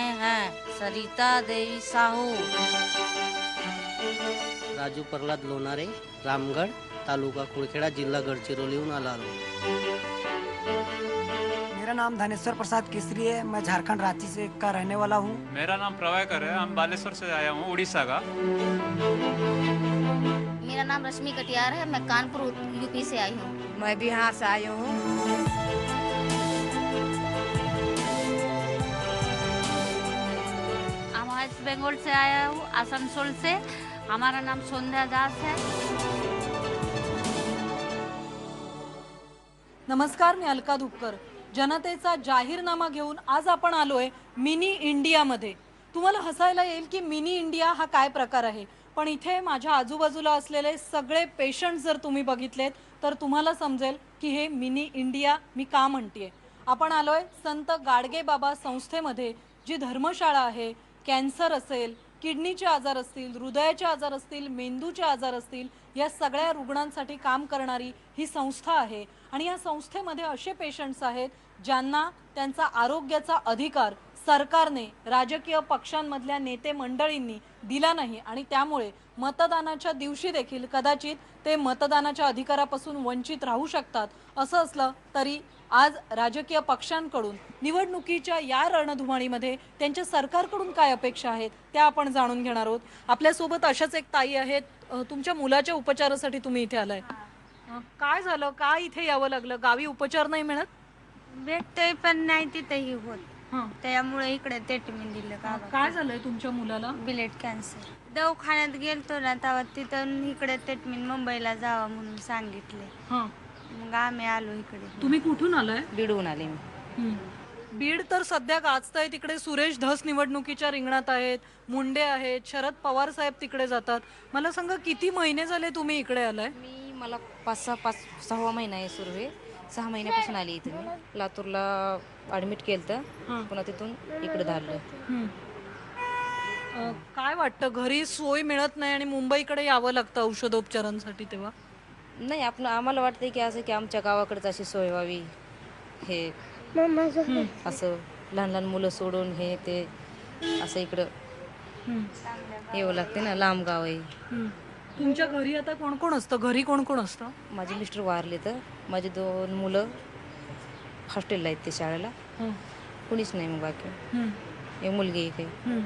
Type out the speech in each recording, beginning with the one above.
में हैं सरिता देवी साहू। राजू प्रल्हाद लोणारे, रामगढ़, तालुका कुड़खेड़ा, जिला गढ़चिरौली आला। मेरा नाम धनेश्वर प्रसाद केसरी है। मैं झारखंड रांची से का रहने वाला हूँ। मेरा नाम प्रभाकर है। हम बालेश्वर से आया हूँ, उड़ीसा का। मेरा नाम रश्मि कटियार है। मैं कानपुर यूपी से आई हूँ। मैं बिहार से आई हूँ। हम वेस्ट बंगाल से आया हूँ, आसनसोल से। हमारा नाम संध्या दास है। नमस्कार, मी अलका धुपकर। जनतेचा जाहीरनामा घेऊन आज आपण आलोय मिनी इंडियामध्ये। तुम्हाला हसायला येईल की मिनी इंडिया हा काय प्रकार आहे, पण इथे माझ्या आजूबाजूला असलेले सगळे पेशंट जर तुम्ही बघितलेत तर तुम्हाला समजेल की हे मिनी इंडिया मी का म्हणतेय। आपण आलोय संत गाडगे बाबा संस्थेमध्ये, जी धर्मशाळा आहे। कॅन्सर असेल, किडनीचे आजार असतील, हृदयाचे आजार असतील, मेंदूचे आजार असतील, या सगळ्या रुग्णांसाठी काम करणारी ही संस्था आहे। आणि या संस्थेमध्ये असे पेशंट्स आहेत ज्यांना त्यांचा आरोग्याचा अधिकार सरकारने, राजकीय पक्षांमधल्या नेते मंडळींनी दिला नाही आणि त्यामुळे मतदानाच्या दिवशी देखील कदाचित ते मतदानाच्या अधिकारापासून वंचित राहू शकतात। असं असलं तरी आज राजकीय पक्षांकडून निवडणुकीच्या या रणधुमाळीमध्ये त्यांच्या सरकारकडून काय अपेक्षा आहेत त्या आपण जाणून घेणार आहोत। आपल्यासोबत अशाच एक ताई आहेत। तुमच्या मुलाच्या उपचारासाठी तुम्ही इथे आलाय। काय झालं, काय इथे यावं लागलं? गावी उपचार नाही मिळत? भेटतोय पण नाही तिथेही होत, त्यामुळे इकडे ट्रीटमेंट दिलं का। काय झालंय तुमच्या मुलाला? Blood cancer. दवाखान्यात गेलतो ना तेव्हा तिथून इकडे ट्रीटमेंट मुंबईला जावं म्हणून सांगितले। मग आम्ही आलो इकडे। तुम्ही कुठून आलाय? बीडहून आले मी। बीड तर सध्या गाजतंय। तिकडे सुरेश धस निवडणुकीच्या रिंगणात आहेत, मुंडे आहेत, शरद पवार साहेब तिकडे जातात। मला सांगा, किती महिने झाले तुम्ही इकडे आलाय? मला 5-6 महिना आहे सुरू आहे। 6 महिन्यापासून आली इथे मी। लातूरला ॲडमिट केलं, पुन्हा तिथून इकडे धाडलं। काय वाटतं, घरी सोय मिळत नाही आणि मुंबईकडे यावं लागतं औषधोपचारांसाठी तेव्हा? नाही, आम्हाला वाटतंय की असं की आमच्या गावाकडेच अशी सोय व्हावी। हे असं लहान लहान मुलं सोडून हे ते असं इकडं यावं लागते ना, लांब गाव आहे। तुमच्या घरी आता कोण कोण असतं? घरी कोण कोण असतं? माझे मिस्टर वारले, तर माझे 2 मुलं हॉस्टेलला आहेत, ते शाळेला। कुणीच नाही मग बाकी। एक मुलगी एक आहे।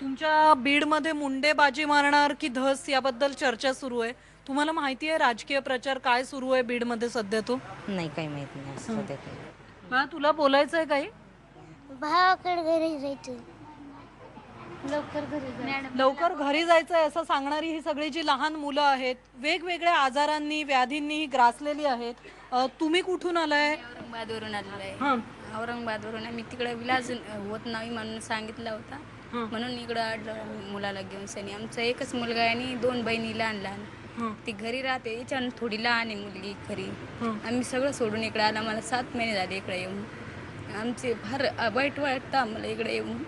तुमच्या बीडमध्ये मुंडे बाजी मारणार की धस, याबद्दल चर्चा सुरू आहे। तुम्हाला माहिती आहे राजकीय प्रचार काय सुरू आहे बीडमध्ये सध्या? तो नाही, काही माहित नाही सध्या काही। बा, तुला बोलायचं आहे काही? भावाकडे घरी जायचं, लवकर घरी जायचं आहे असं सांगणारी ही सगळी जी लहान मुलं आहेत, वेगवेगळ्या आजारांनी, व्याधींनी ग्रासलेली आहेत। तुम्ही कुठून आलाय? औरंगाबादवरून आलेलो आहे। औरंगाबादवरून आम्ही तिकडे विलाज होत नाही म्हणून सांगितला होता, म्हणून इकडं आढळलं मुलाला घेऊन सनी। आमचा एकच मुलगा आहे आणि 2 बहिणी लहान लहान। ती घरी राहते, याच्यानं थोडी लहान आहे मुलगी खरी। आम्ही सगळं सोडून इकडे आला। मला 7 महिने झाले इकडे येऊन। आमचे फार वाईट वाटतं आम्हाला इकडे येऊन।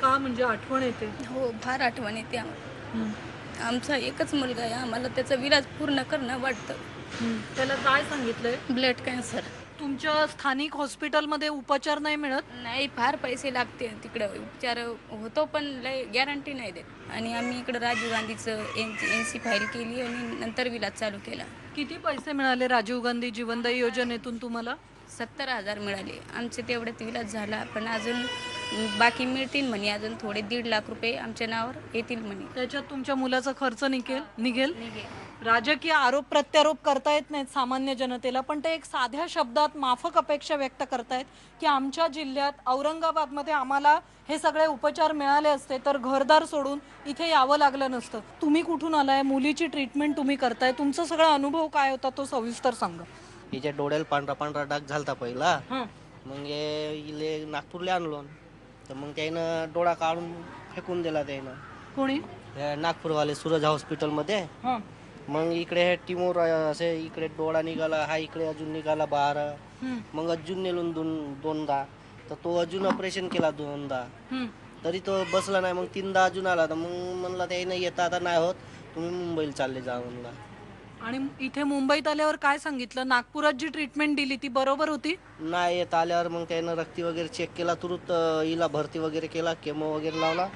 का, म्हणजे आठवण येते? हो, फार आठवण येते आम्हाला। आमचा एकच मुलगा आहे, आम्हाला त्याचा विलाज पूर्ण करणं वाटतं। त्याला काय सांगितलंय? Blood cancer. तुमच्या स्थानिक हॉस्पिटलमध्ये उपचार नाही मिळत? नाही, फार पैसे लागते तिकडं। उपचार होतो पण लय गॅरंटी नाही देत। आणि आम्ही इकडं राजीव गांधीचं NC फाईल केली आणि नंतर विलाज चालू केला। किती पैसे मिळाले राजीव गांधी जीवनदायी योजनेतून तुम्हाला? 70,000 मिळाले। आमचे तेवढ्यात विलाज झाला, पण अजून बाकी मिळतील म्हणे। अजून थोडे 1.5 लाख रुपये आमच्या नावावर येतील म्हणे। त्याच्यात तुमच्या मुलाचा खर्च निघेल? राजकीय आरोप प्रत्यारोप करता येत नाहीत सामान्य जनतेला, पण ते एक साध्या शब्दात माफक अपेक्षा व्यक्त करतायत की आमच्या जिल्ह्यात औरंगाबादमध्ये आम्हाला हे सगळे उपचार मिळाले असते तर घरदार सोडून इथे यावं लागलं नसतं। तुम्ही कुठून आलाय? मुलीची ट्रीटमेंट तुम्ही करताय, तुमचा सगळा अनुभव काय होता तो सविस्तर सांगा। हिच्या डोळ्याला पांढरा पांढरा डाग झालता पहिला। मग इले नागपूरला आणलो, तर मग त्यानं डोळा काढून फेकून दिला त्यानं। कोणी? नागपूरवाले सूरज हॉस्पिटलमध्ये। मग इकडे टिमोर असे इकडे डोळा निघाला, हा इकडे अजून निघाला बाहेर। मग अजून नेलून 2दा, तर तो अजून ऑपरेशन केला 2दा, तरी तो बसला नाही। मग 3दा अजून आला, तर मग म्हणला त्यानं येता आता नाही होत, तुम्ही मुंबईला चालले जा म्हणला। आणि इथे मुंबईत आल्यावर काय सांगितलं? नागपुरात जी ट्रीटमेंट दिली ती बरोबर होती? नाही येत आल्यावर मग त्यानं रक्ती वगैरे चेक केला, तुरंत हिला भरती वगैरे केला, केमो वगैरे लावला.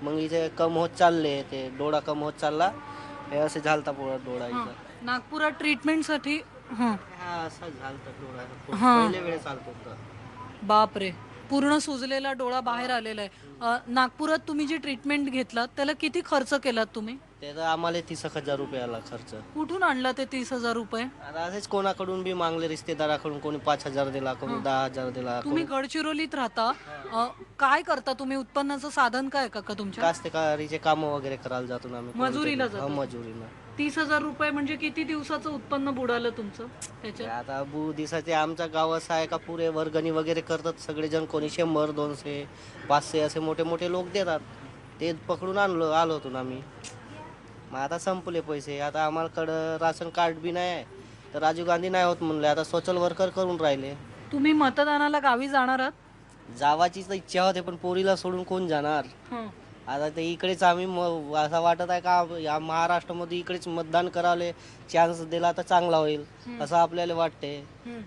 मग इथे कम होत चालले, ते डोळा कम होत चालला, हे असं झालता पुढं डोळा इथं. नागपुरात ट्रीटमेंटसाठी हा असं झालता डोळा, हा. पहिले वेळेस चालतो होता. बापरे, पूर्ण सुजलेला डोळा बाहेर आलेला आहे. नागपुरात तुम्ही जी ट्रीटमेंट घेतलात त्याला किती खर्च केलात तुम्ही? त्याचा आम्हाला 30,000 रुपये आला खर्च. कुठून आणला ते 30,000 रुपये? आता असेच कोणाकडून बी मागले, रिश्तेदाराकडून, कोणी 5,000 दिला, कोणी 10,000 दिला. तुम्ही गडचिरोलीत राहता, काय करता तुम्ही? उत्पन्नाचं साधन काय का तुमच्या? कास्तकारीचे काम वगैरे करायला जातो ना आम्ही. मजुरीला जाता? मजुरीला. 30,000 रुपये म्हणजे किती दिवसाचं उत्पन्न बुडालं तुमचं त्याच्यात? आता दिवसाचे आमचा गाव असं आहे का पुरे वर्गणी वगैरे करतात सगळेजण, कोणी 100, 200, 500 असे मोठे मोठे लोक देतात, ते पकडून आलो होतो ना आम्ही. मग आता संपले पैसे. आता आम्हालाकडं राशन कार्ड बी नाही आहे, तर राजीव गांधी नाही होत म्हणले, आता सोशल वर्कर करून राहिले. तुम्ही मतदानाला गावी जाणार आहात? जावाचीच तर इच्छा होते, पण पोरीला सोडून कोण जाणार. आता ते इकडेच आम्ही असं वाटत आहे का या महाराष्ट्रामध्ये इकडेच मतदान करावले, चान्स दिला तर चांगला होईल असं आपल्याला वाटते.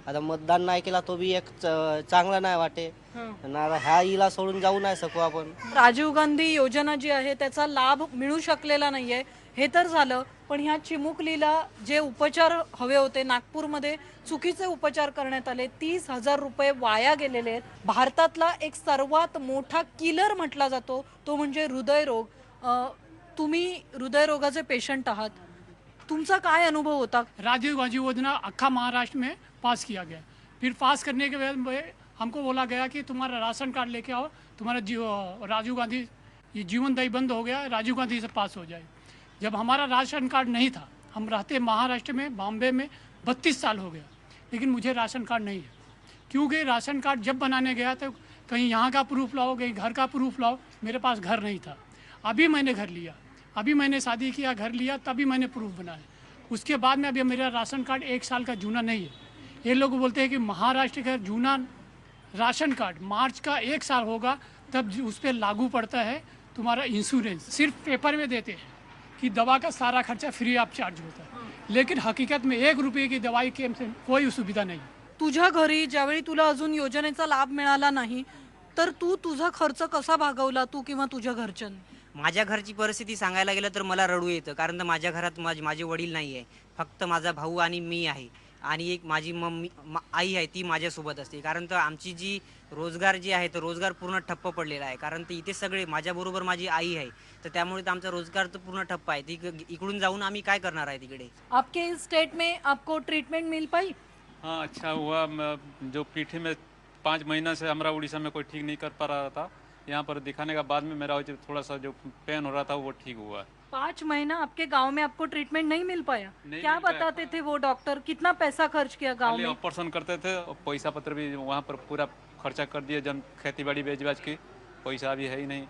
आता मतदान नाही केला तो बी एक चांगला नाही वाटे. आता ह्या हिला सोडून जाऊ नाही शकू आपण. राजीव गांधी योजना जी आहे त्याचा लाभ मिळू शकलेला नाहीये हे तर झालं, पण ह्या चिमुकलीला जे उपचार हवे होते नागपूरमध्ये चुकीचे उपचार करण्यात आले. 30,000 रुपये वाया गेलेले आहेत. भारतातला एक सर्वात मोठा किलर म्हटला जातो तो म्हणजे हृदयरोग. तुम्ही हृदयरोगाचे पेशंट आहात, तुमचा काय अनुभव होता? राजीव गांधी योजना अक्खा महाराष्ट्र में पास किया गया, फिर पास करने के बाद हमको बोला गया कि तुम्हारा राशन कार्ड लेके आओ, तुम्हारा राजीव गांधी ये जीवनदायी बंद हो गया, राजीव गांधी से पास हो जाए. जब हमारा राशन कार्ड नहीं था, हम रहते महाराष्ट्र में, बॉम्बे में 32 साल हो गया, लेकिन मुझे राशन कार्ड नहीं है. क्योंकि राशन कार्ड जब बनाने गया तो कहीं यहाँ का प्रूफ लाओ, कहीं घर का प्रूफ लाओ, मेरे पास घर नहीं था. अभी मैंने घर लिया, अभी मैंने शादी किया, घर लिया, तभी मैंने प्रूफ बनाया. उसके बाद में अभी मेरा राशन कार्ड 1 साल का जूना नहीं है. ये लोग बोलते हैं कि महाराष्ट्र का जूना राशन कार्ड मार्च का 1 साल होगा तब उस पर लागू पड़ता है तुम्हारा इंश्योरेंस. सिर्फ पेपर में देते हैं कि दवा का सारा खर्चा फ्री ऑफ चार्ज होता है, लेकिन हकीकत में 1 रुपये की दवाई के कोई सुविधा नहीं. तुझ्या घरी ज्यावेळी तुला अजून योजनेचा लाभ मिळाला नाही तर तू तुझा खर्च कसा भागवला, तू किंवा तुझ्या घरच्यांनी? माझ्या घरची परिस्थिती सांगायला गेलं तर मला रडू येतं, कारण तर माझ्या घरात माझे वडील नाही आहे, फक्त माझा भाऊ आणि मी आहे, आणि एक माझी आई आहे, ती माझ्यासोबत असते. कारण तर आमची जी रोजगार जी आहे तर रोजगार पूर्ण ठप्प पडलेला आहे, कारण तर इथे सगळे माझ्याबरोबर माझी आई आहे, तर त्यामुळे तर आमचा रोजगार तर पूर्ण ठप्प आहे. इकडून जाऊन आम्ही काय करणार आहे तिकडे? आपके इस स्टेट में आपको ट्रीटमेंट मिल पाई? हाँ, अच्छा हुआ. जो पीठी में 5 महीना से हमारा उड़ीसा में कोई ठीक नहीं कर पा रहा था, यहाँ पर दिखाने के बाद में मेरा थोड़ा सा जो पेन हो रहा था वो ठीक हुआ. 5 महीना आपके गांव में आपको ट्रीटमेंट नहीं मिल पाया? क्या बताते थे वो डॉक्टर? कितना पैसा खर्च किया गांव में? ऑपरेशन करते थे, पैसा पत्र भी वहाँ पर पूरा खर्चा कर दिया. जन खेती बाड़ी बेच बाज की पैसा भी है ही नहीं,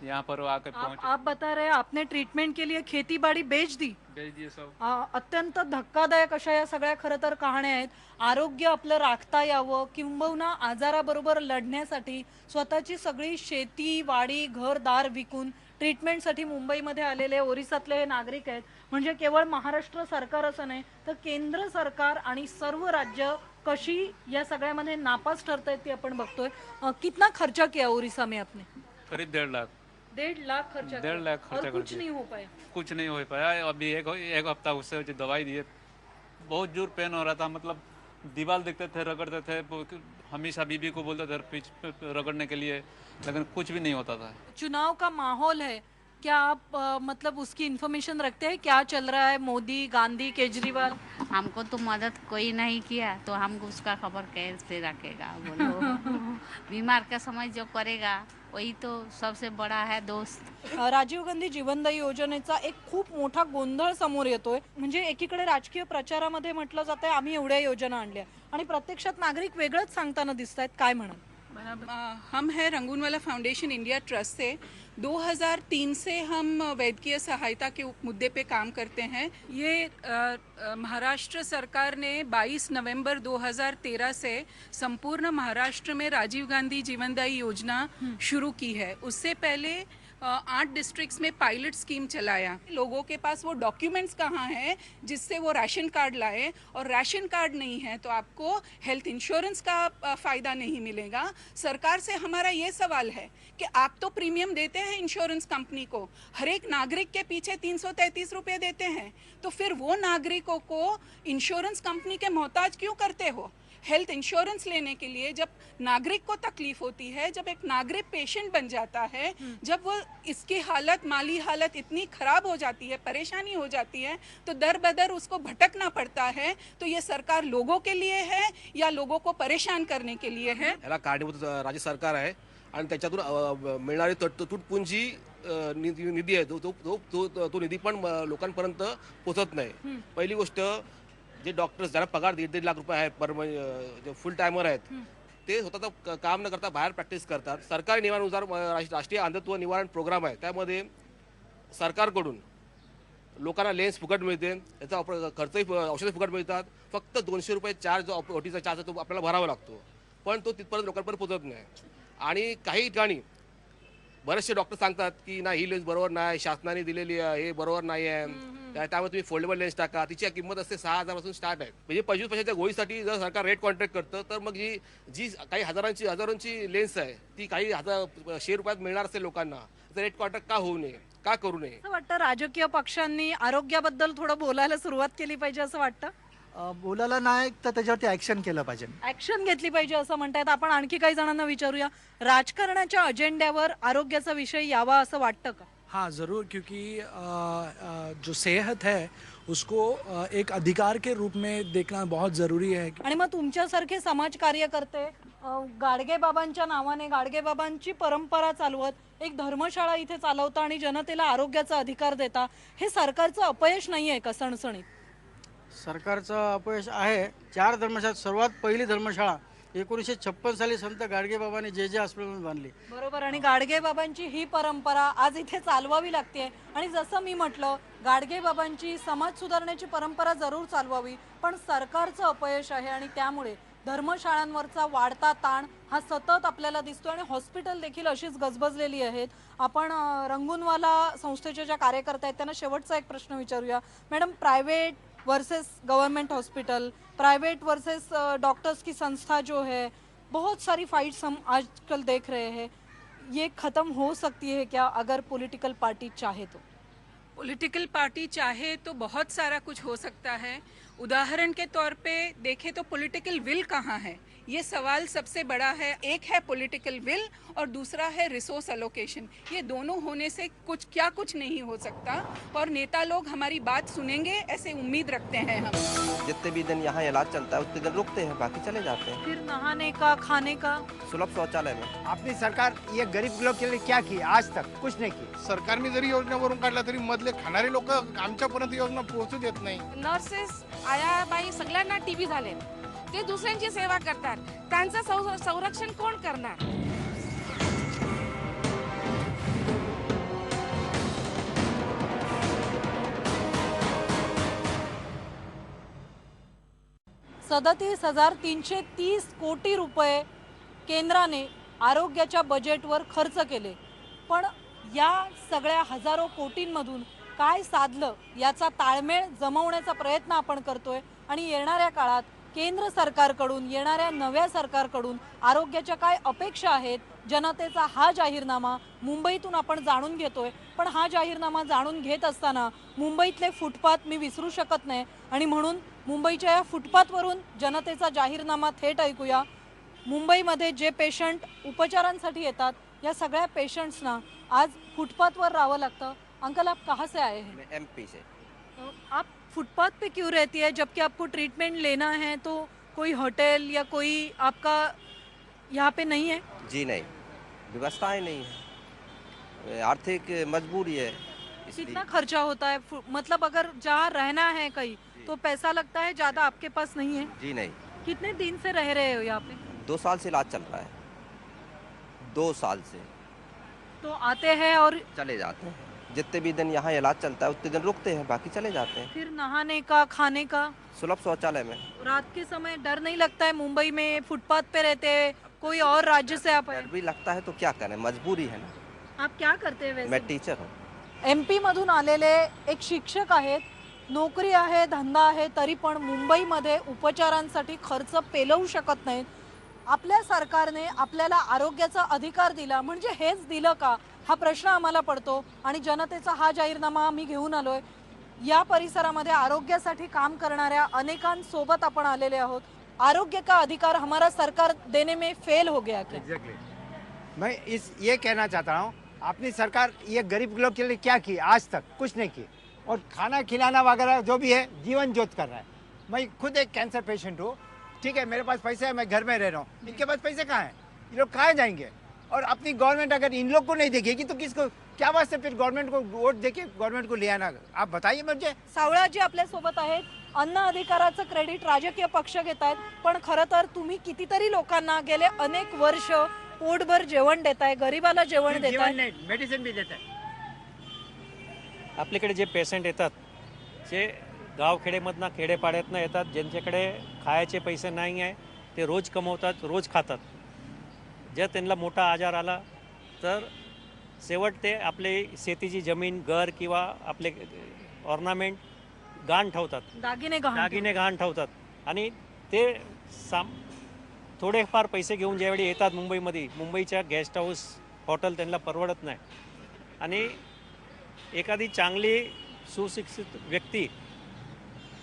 यहाँ पर आकर पहुँचे. आप बता रहे आपने ट्रीटमेंट के लिए खेती बाड़ी बेच दिए सब. अत्यंत धक्कादायक अशा या सगळ्या खरं तर कहाण्या आहेत. आरोग्य आपलं राखता यावं, किंबहुना आजाराबरोबर लढण्यासाठी स्वतःची सगळी शेती वाडी घरदार विकून ट्रीटमेंटसाठी मुंबईमध्ये आलेले ओरिसातले हे नागरिक आहेत. म्हणजे केवळ महाराष्ट्र सरकार असं नाही तर केंद्र सरकार आणि सर्व राज्य कशी या सगळ्यामध्ये नापास ठरत आहेत ते आपण बघतोय. कितना खर्चा किया ओरिसा में आपने? करीब 1.5 लाख. 1.5 लाख खर्चा 1.5 लाख और खर्चा कुछ नहीं हो पाया? कुछ नहीं हो पाया. अभी एक हफ्ता उससे जो दवाई दिए, बहुत जोर पेन हो रहा था, मतलब दीवार देखते थे, रगड़ते थे, हमेशा बीबी को बोलते थे पीछ रगड़ने के लिए, लेकिन कुछ भी नहीं होता था. चुनाव का माहौल है, क्या आप मतलब उसकी इन्फॉर्मेशन रखते हैं? क्या चल रहा है? मोदी, गांधी, केजरीवाल? हमको तो मदद कोई नहीं किया तो हमको उसका खबर कैसे रखेगा बोलो. बीमार का समय जो करेगा वही तो सबसे बड़ा है दोस्त. राजीव गांधी जीवनदायी योजनेचा एक खूप मोठा गोंधळ समोर येतोय. म्हणजे एकीकडे राजकीय प्रचारामध्ये म्हटलं जात आहे आम्ही एवढ्या योजना आणल्या आणि प्रत्यक्षात नागरिक वेगळंच सांगताना दिसत आहेत. काय म्हणाल? हम हैं रंगूनवाला फाउंडेशन इंडिया ट्रस्ट से. 2003 से हम वैद्यकीय सहायता के मुद्दे पे काम करते हैं. ये महाराष्ट्र सरकार ने 22 नवंबर 2013 से संपूर्ण महाराष्ट्र में राजीव गांधी जीवनदायी योजना शुरू की है. उससे पहले 8 डिस्ट्रिक्ट्स में पायलट स्कीम चलाया। लोगों के पास वो डॉक्यूमेंट्स कहाँ हैं जिससे वो राशन कार्ड लाए, और राशन कार्ड नहीं है तो आपको हेल्थ इंश्योरेंस का फ़ायदा नहीं मिलेगा। सरकार से हमारा ये सवाल है कि आप तो प्रीमियम देते हैं इंश्योरेंस कंपनी को, हर एक नागरिक के पीछे 333 रुपये देते हैं, तो फिर वो नागरिकों को इंश्योरेंस कंपनी के मोहताज क्यों करते हो? हेल्थ इंश्योरेंस लेने के लिए जब नागरिक को तकलीफ होती है, जब एक नागरिक पेशेंट बन जाता है, जब वो इसकी हालत, माली हालत इतनी खराब हो जाती है, परेशानी हो जाती है, तो दर बदर उसको भटकना पड़ता है। तो ये सरकार लोगों के लिए है या लोगों को परेशान करने के लिए है? याला कारणीभूत राज्य सरकार आहे आणि त्याच्यातून मिळणारी तुटपुंजी निधी आहे तो निधी पण लोकांपर्यंत पोहोचत नाही। पहिली गोष्ट, जे डॉक्टर्स ज्यांना पगार 1.5 लाख रुपये आहे पर जे फुल टायमर आहेत ते स्वतःचं काम न करता बाहेर प्रॅक्टिस करतात। सरकारी नियमानुसार राष्ट्रीय अंधत्व निवारण प्रोग्राम आहे, त्यामध्ये सरकारकडून लोकांना लेन्स फुकट मिळते, याचा खर्चही औषधे फुकट मिळतात। फक्त 200 रुपये चार्ज, ओटीचा चार्ज तो आपल्याला भरावा लागतो, पण तो तिथपर्यंत लोकांपर्यंत पोहोचत नाही। आणि काही ठिकाणी बरेचसे डॉक्टर सांगतात की नाही ही लेन्स बरोबर नाही, शासनाने दिलेली हे बरोबर नाही आहे, त्यामुळे तुम्ही फोल्डेबल लेन्स टाका। तिची किंमत असते 6,000 पासून स्टार्ट आहे। म्हणजे 25 पैशाच्या गोळीसाठी जर सरकार रेट कॉन्ट्रॅक्ट करतं तर मग जी काही हजारांची लेन्स आहे ती काही ₹1,000 रुपयात मिळणार असेल लोकांना, तर रेट कॉन्ट्रॅक्ट का होऊ नये, का करू नये? असं वाटतं राजकीय पक्षांनी आरोग्याबद्दल थोडं बोलायला सुरुवात केली पाहिजे असं वाटतं? बोलायला नाही तर त्याच्यावरती ऍक्शन केलं पाहिजे, ऍक्शन घेतली पाहिजे असं म्हणतायत। आपण आणखी काही जणांना विचारूया, राजकारणाच्या अजेंड्यावर आरोग्याचा विषय यावा असं वाटतं का? हाँ ज़रूर, क्योंकि जो सेहत है उसको एक अधिकार के रूप में देखना बहुत ज़रूरी है। आणि मग तुमच्यासारखे समाज कार्यकर्ते गाडगे बाबांच्या नावाने, गाडगे बाबांची परंपरा चालवत एक धर्मशाळा इथे चालवता आणि जनतेला आरोग्याचा अधिकार देता, हे सरकारचं अपयश नाही आहे का सणसणीत? सरकारचं अपयश आहे। 4 धर्मशाळा, सर्वात पहिली धर्मशाळा 1956 साली संत गाडगे बाबांनी जे हॉस्पिटल बांधली। बरोबर, आणि गाडगे बाबांची ही परंपरा आज इथे चालवावी लागते। आणि जसं मी म्हटलं, गाडगे बाबांची समाज सुधारण्याची परंपरा जरूर चालवावी, पण सरकारचं अपयश आहे आणि त्यामुळे धर्मशाळांवरचा वाढता ताण हा सतत आपल्याला दिसतो आणि हॉस्पिटल देखील अशीच गजबजलेली आहेत। आपण रंगूनवाला संस्थेच्या ज्या कार्यकर्त्या आहेत त्यांना शेवटचा एक प्रश्न विचारूया। Madam, private versus government hospital, private versus doctors की संस्था जो है, बहुत सारी फाइट्स हम आजकल देख रहे हैं, ये ख़त्म हो सकती है क्या अगर पॉलिटिकल पार्टी चाहे तो? पॉलिटिकल पार्टी चाहे तो बहुत सारा कुछ हो सकता है। उदाहरण के तौर पे देखें तो पॉलिटिकल विल कहाँ है, ये सवाल सबसे बड़ा है। एक है पॉलिटिकल विल और दूसरा है रिसोर्स एलोकेशन। ये दोनों होने से कुछ नहीं हो सकता, और नेता लोग हमारी बात सुनेंगे ऐसे उम्मीद रखते हैं हम। जितने भी दिन यहाँ इलाज चलता है उतने दिन रुकते हैं, बाकी चले जाते हैं। फिर नहाने का, खाने का सुलभ शौचालय में आपली सरकार ये गरीब लोग के लिए क्या की? आज तक कुछ नहीं की। सरकारने जरी योजना करून काढल्या तरी मधले खाणारे लोक आमच्यापर्यंत योजना पोहोचू देत नाही। नर्सेस, आया बाई सगळ्यांना टीबी झाले, ते दुसऱ्यांची सेवा करतात, त्यांचं संरक्षण कोण करणार? ₹37,330 कोटी रुपये केंद्राने आरोग्याच्या बजेटवर खर्च केले, पण या सगळ्या हजारो कोटींमधून काय साधलं याचा ताळमेळ जमवण्याचा प्रयत्न आपण करतोय। आणि येणाऱ्या काळात केंद्र सरकारकडून, येणाऱ्या नव्या सरकारकडून आरोग्याच्या काय अपेक्षा आहेत, जनतेचा हा जाहीरनामा मुंबईतून आपण जाणून घेतोय। पण हा जाहीरनामा जाणून घेत असताना मुंबईतले फुटपाथ मी विसरू शकत नाही, आणि म्हणून मुंबईच्या या फुटपाथवरून जनतेचा जाहीरनामा थेट ऐकूया। मुंबईमध्ये जे पेशंट उपचारांसाठी येतात, या सगळ्या पेशंट्सना आज फुटपाथवर राहावं लागतं। अंकल, आप कहाँ से आए हैं? मैं MP से। आप फुटपाथ पे क्यों रहती है जबकि आपको ट्रीटमेंट लेना है? तो कोई होटल या कोई आपका यहाँ पे नहीं है? जी नहीं, व्यवस्थाएं नहीं है, आर्थिक मजबूरी है। कितना खर्चा होता है? मतलब अगर जहाँ रहना है कहीं तो पैसा लगता है ज़्यादा, आपके पास नहीं है? जी नहीं। कितने दिन से रह रहे हो यहाँ पे? 2 साल से इलाज चल रहा है, 2 साल से। तो आते हैं और चले जाते हैं, जितने भी दिन यहाँ इलाज चलता है उतने दिन रुकते हैं, बाकी चले जाते हैं। फिर नहाने का, खाने का? सुलभ शौचालय में। रात के समय डर नहीं लगता है? मुंबई में फुटपाथ पे रहते हैं, कोई और राज्य से आप डर भी लगता है तो क्या करें, मजबूरी है ना। आप क्या करते हैं वैसे? मैं टीचर हूँ। MP मधून आलेले एक शिक्षक आहेत, नोकरी आहे, धंदा आहे, तरी पण मुंबईमध्ये उपचारांसाठी खर्च पेलवू शकत नाहीत. आपल्या सरकारने आपल्याला आरोग्याचा अधिकार दिला म्हणजे हेच दिलं का, हा प्रश्न आम्हाला पडतो. आणि जनतेचा हा जाहीरनामा आम्ही घेऊन आलोय. या परिसरामध्ये आरोग्यासाठी काम करणाऱ्या अनेकांसोबत आपण आलेले आहोत. आरोग्य का अधिकार हमारा सरकार देने में फेल हो गया क्या? एग्जैक्टली मैं ये कहना चाहता हूँ, अपनी सरकार ये गरीब लोग के लिए क्या की आज तक? कुछ नहीं की. और खाना खिलाना वगैरह जो भी है जीवन जोत कर रहा है. मैं खुद एक कैंसर पेशेंट हूँ, ठीक है, मेरे पास पैसे है, मैं घर में रह रहा हूँ. इनके पास पैसे कहाँ हैं? ये लोग कहाँ जाएंगे? और अपनी गवर्नमेंट अगर इन लोग को नहीं देखेगी तो किसको, क्या वास्ते फिर गवर्नमेंट को वोट देके गवर्नमेंट को ले आना? आप बताइए मुझे. सावळाजी आपल्या सोबत आहेत. अन्न अधिकाराचं क्रेडिट राजकीय पक्ष घेत आहेत, पण खरं तर तुम्ही कितीतरी लोकांना गेले अनेक वर्ष पोटभर जेवण देताय, गरीबाला जेवण देताय, मेडिसिन भी देताय. आपल्याकडे जे पेशंट येतात जे गावखेडेमधनं खेडेपाड्यातनं येतात, ज्यांच्याकडे खायचे पैसे नाही आहे ते रोज कमवतात, रोज खातात. जर त्यांना मोठा आजार आला तर शेवट ते आपले शेतीची जमीन, घर किंवा आपले ऑर्नामेंट गहाण ठेवतात, दागिने गहाण ठेवतात. आणि ते थोडेफार पैसे घेऊन ज्यावेळी येतात मुंबईच्या गेस्ट हाऊस हॉटेल त्यांना परवडत नाही. आणि एखादी चांगली सुशिक्षित व्यक्ती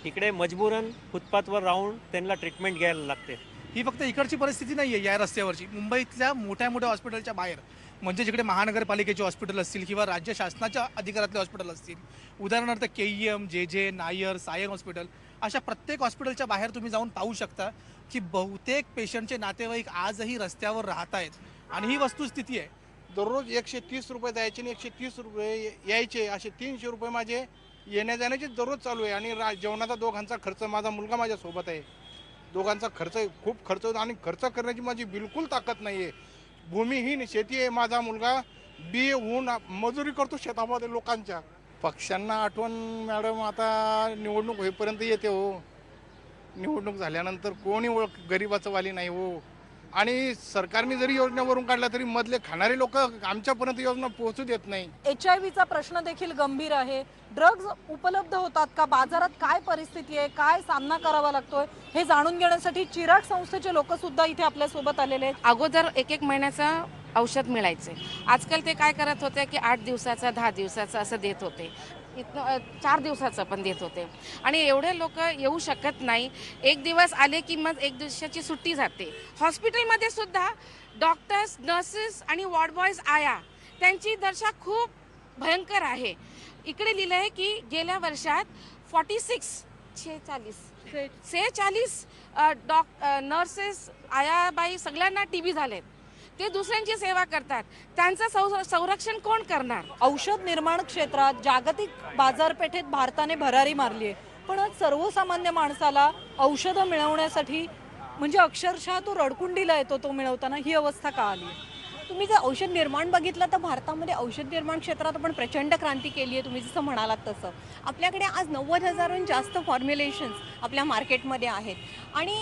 इकडे मजबूरन फुटपाथवर राहून त्यांना ट्रीटमेंट घ्यायला लागते. ही फक्त इकडची परिस्थिती नाही आहे या रस्त्यावरची. मुंबईतल्या मोठ्या मोठ्या हॉस्पिटलच्या बाहेर, म्हणजे जिकडे महानगरपालिकेचे हॉस्पिटल असतील किंवा राज्य शासनाच्या अधिकारातले हॉस्पिटल असतील, उदाहरणार्थ KEM, JJ, Nair, Sion hospital, अशा प्रत्येक हॉस्पिटलच्या बाहेर तुम्ही जाऊन पाहू शकता की बहुतेक पेशंटचे नातेवाईक आजही रस्त्यावर राहत आहेत. आणि ही वस्तुस्थिती आहे. दररोज 130 रुपये द्यायचे आणि 130 रुपये यायचे, असे 300 रुपये माझे येण्या जाण्याचे दररोज चालू आहे. आणि जेवणाचा दोघांचा खर्च, माझा मुलगा माझ्यासोबत आहे, दोघांचा खर्च खूप खर्च होतो. आणि खर्च करण्याची माझी बिलकुल ताकद नाही आहे. भूमिहीन शेती आहे, माझा मुलगा BA होऊन मजुरी करतो शेतामध्ये लोकांच्या. पक्षांना आठवण मॅडम आता निवडणूक होईपर्यंत येते हो. निवडणूक झाल्यानंतर कोणी गरिबाचं वाली नाही हो. आणि सरकारने जरी योजनेवरून काढला तरी मधले खाणारे लोक आमच्यापर्यंत योजना पोहोचू देत नाही. HIV प्रश्न देखील गंभीर आहे. ड्रग्ज उपलब्ध होतात का, बाजारात काय परिस्थिती आहे, काय सामना करावा लागतोय, हे जाणून घेण्यासाठी चिराग संस्थेचे लोक सुद्धा इथे आपल्या सोबत आलेले आहेत. अगोदर 1 महिन्याचं औषध मिळायचे. आजकाल ते काय करत होते की 8 दिवसाचा 10 दिवसाचा असं देत होते. 4 दिवसाचं पण देत होते. आणि एवढे लोक येऊ शकत नाही. 1 दिवस आले की मग 1 दिवसाची सुट्टी जाते. हॉस्पिटलमध्ये सुद्धा डॉक्टर्स, नर्सेस आणि वॉर्ड बॉयज आया त्यांची दशा खूप भयंकर आहे. इकडे लिहिलं आहे की गेल्या वर्षात 46 नर्सेस, आयाबाई सगळ्यांना TB झालेत. ते दुसऱ्यांची सेवा करतात, त्यांचं संरक्षण कोण करणार? औषध निर्माण क्षेत्रात जागतिक बाजारपेठेत भारताने भरारी मारली आहे, पण आज सर्वसामान्य माणसाला औषधं मिळवण्यासाठी म्हणजे अक्षरशः तो रडकुंडीला येतो तो मिळवताना. ही अवस्था का आली आहे? तुम्ही जर औषध निर्माण बघितलं तर भारतामध्ये औषध निर्माण क्षेत्रात आपण प्रचंड क्रांती केली आहे. तुम्ही जसं म्हणालात तसं आपल्याकडे आज 90,000हून जास्त फॉर्म्युलेशन्स आपल्या मार्केटमध्ये आहेत आणि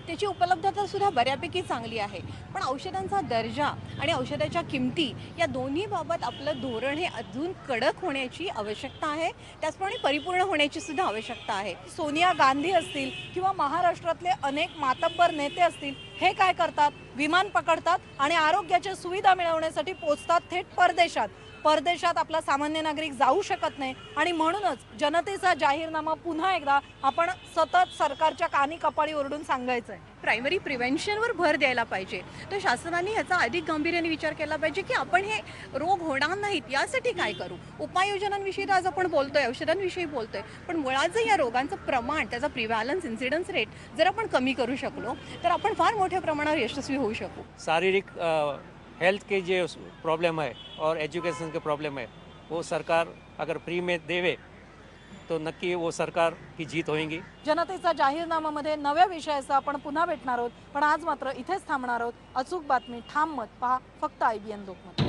त्याची उपलब्धता सुद्धा बऱ्यापैकी चांगली आहे. पण औषधांचा दर्जा आणि औषधाच्या किमती या दोन्हीबाबत आपलं धोरण हे अजून कडक होण्याची आवश्यकता आहे. त्याचप्रमाणे परिपूर्ण होण्याची सुद्धा आवश्यकता आहे. सोनिया गांधी असतील किंवा महाराष्ट्रातले अनेक मातब्बर नेते असतील, हे काय करतात? विमान पकडतात आणि आरोग्याच्या सुविधा मिळवण्यासाठी पोहोचतात थेट परदेशात. परदेशात आपला सामान्य नागरिक जाऊ शकत नाही. आणि म्हणूनच जनतेचा जाहीरनामा पुन्हा एकदा आपण सतत सरकारच्या कानी कपाळी ओरडून सांगायचं आहे, प्रायमरी प्रिव्हेन्शनवर भर द्यायला पाहिजे. तर शासनाने ह्याचा अधिक गांभीर्याने विचार केला पाहिजे की आपण हे रोग होणार नाहीत यासाठी काय करू. उपाययोजनांविषयी तर आज आपण बोलतोय, औषधांविषयी बोलतोय, पण मुळात जर या रोगांचं प्रमाण, त्याचा प्रिव्हॅलन्स, इन्सिडन्स रेट जर आपण कमी करू शकलो तर आपण फार मोठ्या प्रमाणावर यशस्वी होऊ शकू. शारीरिक हेल्थ के जो प्रॉब्लम है और एजुकेशन के प्रॉब्लम है वो सरकार अगर फ्री में देवे तो नक्की वो सरकार की जीत होएगी. जनतेचा जाहीरनामामध्ये नव्या विषयाचा आपण पुन्हा भेटणार आहोत, पण आज मात्र इथेच थांबणार आहोत. अचूक बातमी, ठाम मत, पहा फक्त IBN लोकमत.